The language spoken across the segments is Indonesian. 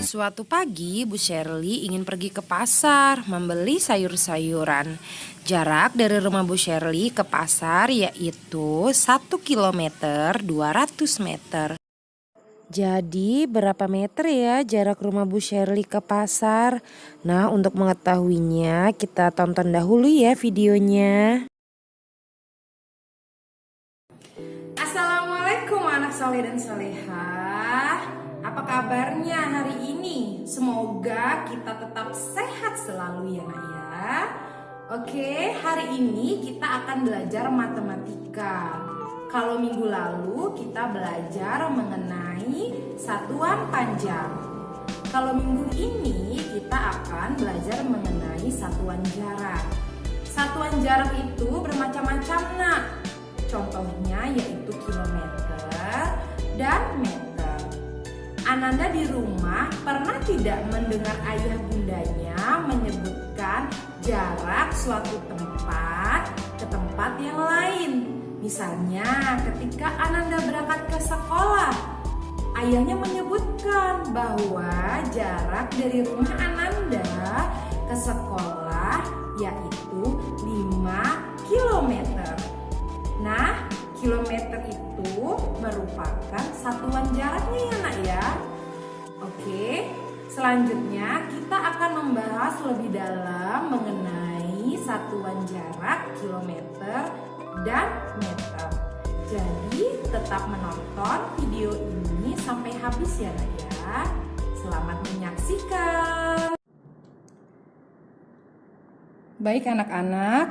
Suatu pagi, Bu Shirley ingin pergi ke pasar membeli sayur-sayuran. Jarak dari rumah Bu Shirley ke pasar yaitu 1 km 200 meter. Jadi berapa meter ya jarak rumah Bu Shirley ke pasar? Nah, untuk mengetahuinya kita tonton dahulu ya videonya. Assalamualaikum anak soleh dan solehah. Apa kabarnya hari ini? Semoga kita tetap sehat selalu ya nak ya. Oke, hari ini kita akan belajar matematika. Kalau minggu lalu kita belajar mengenai satuan panjang. Kalau minggu ini kita akan belajar mengenai satuan jarak. Satuan jarak itu bermacam-macam nak. Contohnya yaitu kilometer dan meter. Ananda di rumah pernah tidak mendengar ayah bundanya menyebutkan jarak suatu tempat ke tempat yang lain. Misalnya ketika Ananda berangkat ke sekolah, ayahnya menyebutkan bahwa jarak dari rumah Ananda ke sekolah yaitu 5 km. Nah, kilometer itu merupakan satuan jaraknya ya nak ya. Oke, selanjutnya kita akan membahas lebih dalam mengenai satuan jarak kilometer dan meter. Jadi tetap menonton video ini sampai habis ya nak ya. Selamat menyaksikan. Baik anak-anak,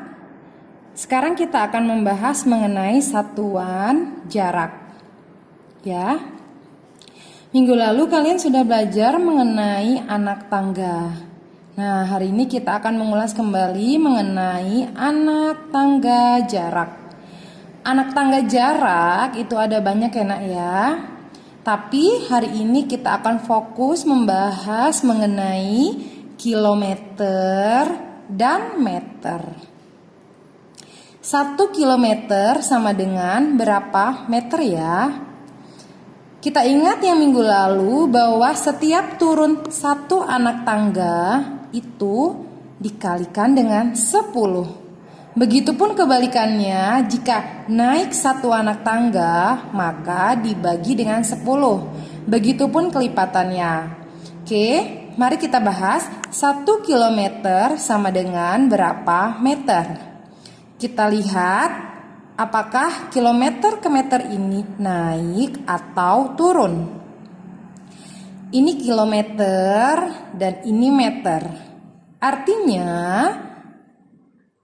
sekarang kita akan membahas mengenai satuan jarak. Ya. Minggu lalu kalian sudah belajar mengenai anak tangga. Nah, hari ini kita akan mengulas kembali mengenai anak tangga jarak. Anak tangga jarak itu ada banyak ya nak ya. Tapi hari ini kita akan fokus membahas mengenai kilometer dan meter. 1 kilometer sama dengan berapa meter ya? Kita ingat yang minggu lalu bahwa setiap turun satu anak tangga itu dikalikan dengan 10. Begitupun kebalikannya, jika naik satu anak tangga maka dibagi dengan 10. Begitupun kelipatannya. Oke, mari kita bahas 1 kilometer sama dengan berapa meter? Kita lihat apakah kilometer ke meter ini naik atau turun. Ini kilometer dan ini meter. Artinya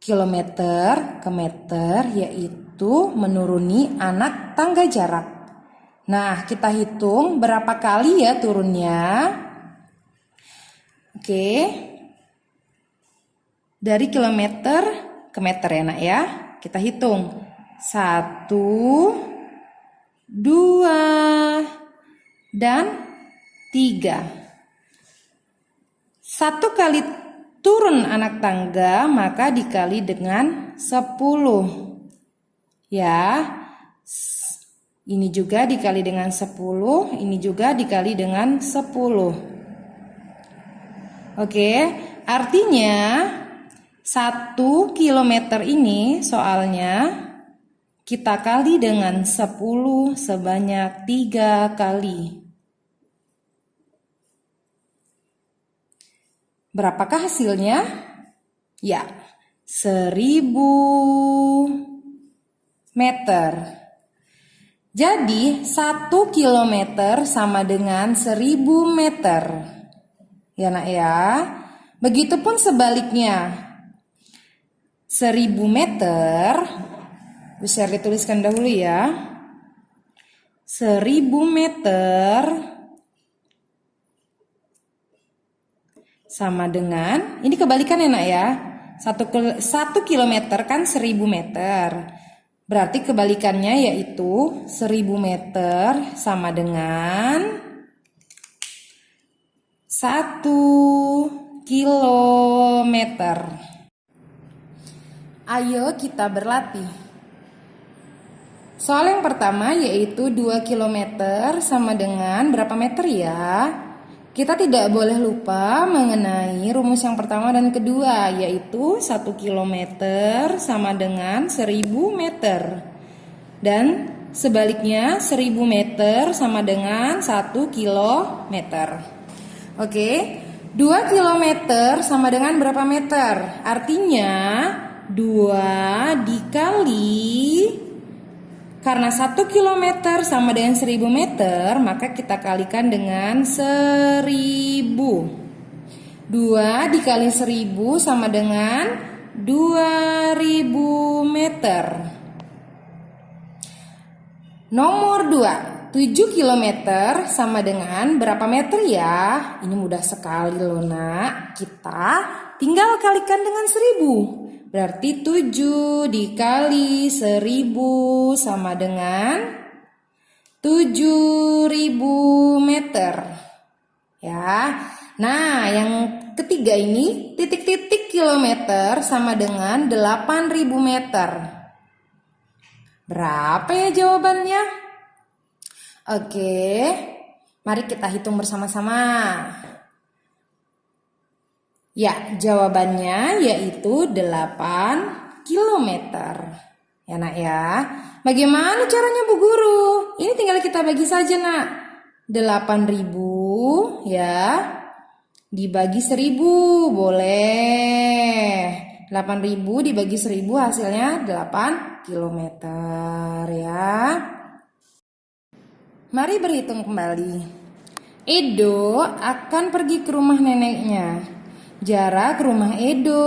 kilometer ke meter yaitu menuruni anak tangga jarak. Nah, kita hitung berapa kali ya turunnya. Oke. Dari kilometer ke meter ya nak ya. Kita hitung 1, 2, dan 3. 1 kali turun anak tangga maka dikali dengan 10. Ya. Ini juga dikali dengan 10, ini juga dikali dengan 10. Oke, artinya 1 kilometer ini soalnya kita kali dengan 10 sebanyak 3 kali. Berapakah hasilnya? Ya, 1000 meter. Jadi 1 kilometer sama dengan 1000 meter. Ya nak ya. Begitupun sebaliknya. 1000 meter, bisa dituliskan dahulu ya. 1000 meter sama dengan, ini kebalikan ya nak ya. 1 kilometer kan 1000 meter. Berarti kebalikannya yaitu 1000 meter sama dengan 1 kilometer. Ayo kita berlatih. Soal yang pertama yaitu 2 km sama dengan berapa meter ya? Kita tidak boleh lupa mengenai rumus yang pertama dan kedua, yaitu 1 kilometer sama dengan 1000 meter. Dan sebaliknya 1000 meter sama dengan 1 kilometer. Oke, 2 kilometer sama dengan berapa meter? Artinya 2 dikali, karena 1 kilometer sama dengan 1000 meter, maka kita kalikan dengan 1000. 2 dikali 1000 sama dengan 2000 meter. Nomor 2, 7 kilometer sama dengan berapa meter ya? Ini mudah sekali loh nak. Kita tinggal kalikan dengan 1000. Berarti 7 dikali 1000 sama dengan 7000 meter. Ya. Nah, yang ketiga ini titik-titik kilometer sama dengan 8000 meter. Berapa ya jawabannya? Oke. Mari kita hitung bersama-sama. Ya, jawabannya yaitu 8 kilometer. Ya nak ya. Bagaimana caranya Bu Guru? Ini tinggal kita bagi saja nak. 8.000 ya. Dibagi 1000 boleh. 8.000 dibagi 1000 hasilnya 8 kilometer ya. Mari berhitung kembali. Edo akan pergi ke rumah neneknya. Jarak rumah Edo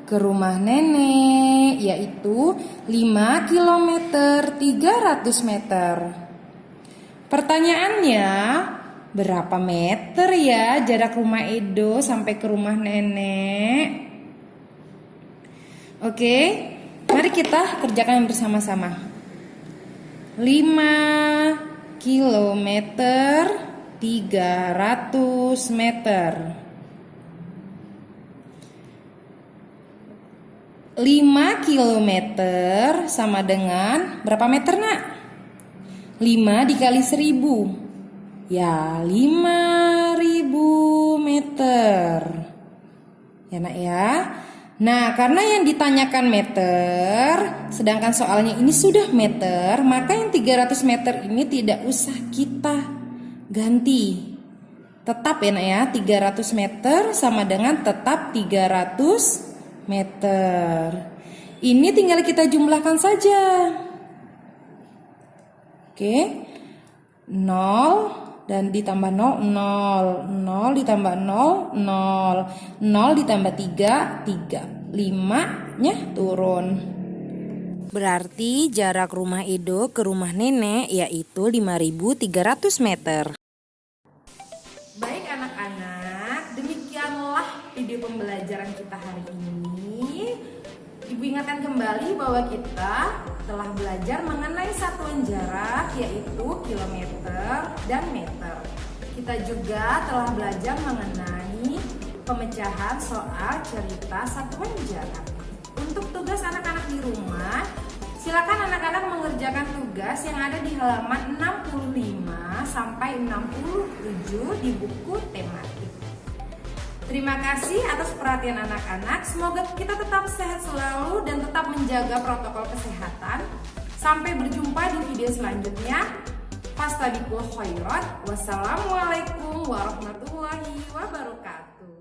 ke rumah nenek yaitu 5 km 300 meter. Pertanyaannya, berapa meter ya jarak rumah Edo sampai ke rumah nenek? Oke, mari kita kerjakan bersama-sama. 5 km 300 meter. 5 kilometer sama dengan berapa meter nak? 5 dikali 1000. Ya 5000 meter. Ya nak ya. Nah karena yang ditanyakan meter, sedangkan soalnya ini sudah meter, maka yang 300 meter ini tidak usah kita ganti. Tetap ya nak ya, 300 meter sama dengan tetap 300 meter. Ini tinggal kita jumlahkan saja. Oke. 0 dan ditambah 0, 0 ditambah 0, 0 ditambah 3, 3, 5-nya turun. Berarti jarak rumah Edo ke rumah nenek yaitu 5300 meter. Baik anak-anak, demikianlah video pembelajaran kita hari ini. Ibu ingatkan kembali bahwa kita telah belajar mengenai satuan jarak yaitu kilometer dan meter. Kita juga telah belajar mengenai pemecahan soal cerita satuan jarak. Untuk tugas anak-anak di rumah, silakan anak-anak mengerjakan tugas yang ada di halaman 65 sampai 67 di buku tematik. Terima kasih atas perhatian anak-anak. Semoga kita tetap sehat selalu dan tetap menjaga protokol kesehatan. Sampai berjumpa di video selanjutnya. Fastabiqul khairat. Wassalamualaikum warahmatullahi wabarakatuh.